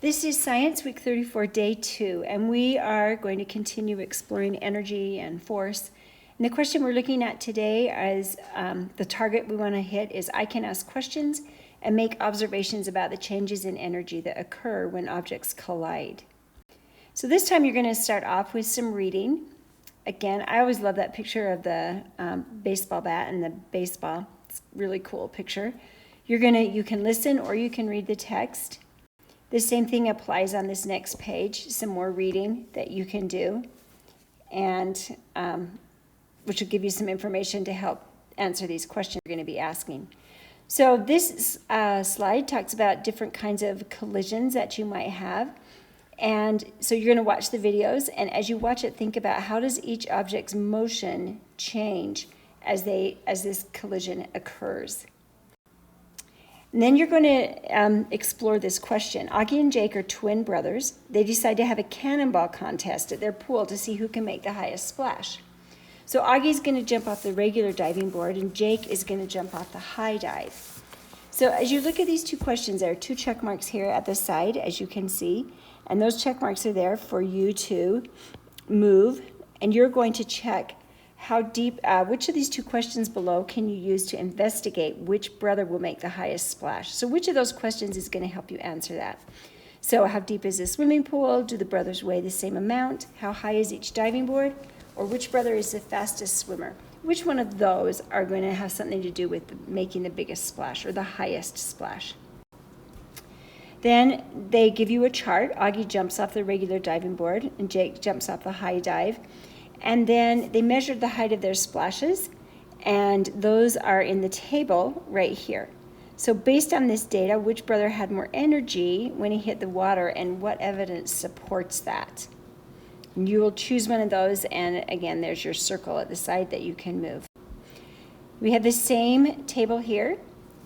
This is Science Week 34, Day 2, and we are going to continue exploring energy and force. And the question we're looking at today is the target we want to hit is I can ask questions and make observations about the changes in energy that occur when objects collide. So this time you're going to start off with some reading. Again, I always love that picture of the baseball bat and the baseball. It's a really cool picture. You can listen or you can read the text. The same thing applies on this next page, some more reading that you can do, and which will give you some information to help answer these questions you're going to be asking. So this slide talks about different kinds of collisions that you might have. And so you're going to watch the videos, and as you watch it, think about how does each object's motion change as this collision occurs. And then you're going to explore this question. Augie and Jake are twin brothers. They decide to have a cannonball contest at their pool to see who can make the highest splash. So Augie's going to jump off the regular diving board, and Jake is going to jump off the high dive. So as you look at these two questions, there are two check marks here at the side, as you can see. And those check marks are there for you to move. And you're going to check how deep, which of these two questions below can you use to investigate which brother will make the highest splash? So which of those questions is going to help you answer that? So how deep is the swimming pool? Do the brothers weigh the same amount? How high is each diving board? Or which brother is the fastest swimmer? Which one of those are going to have something to do with making the biggest splash or the highest splash? Then they give you a chart. Augie jumps off the regular diving board and Jake jumps off the high dive. And then they measured the height of their splashes, and those are in the table right here. So based on this data, which brother had more energy when he hit the water, and what evidence supports that? And you will choose one of those, and again, there's your circle at the side that you can move. We have the same table here,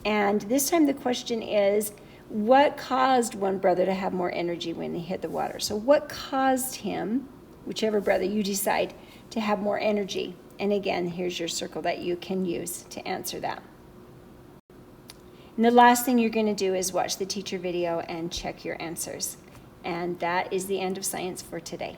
and this time the question is, what caused one brother to have more energy when he hit the water? So what caused him, whichever brother you decide, to have more energy? And again, here's your circle that you can use to answer that. And the last thing you're going to do is watch the teacher video and check your answers. And that is the end of science for today.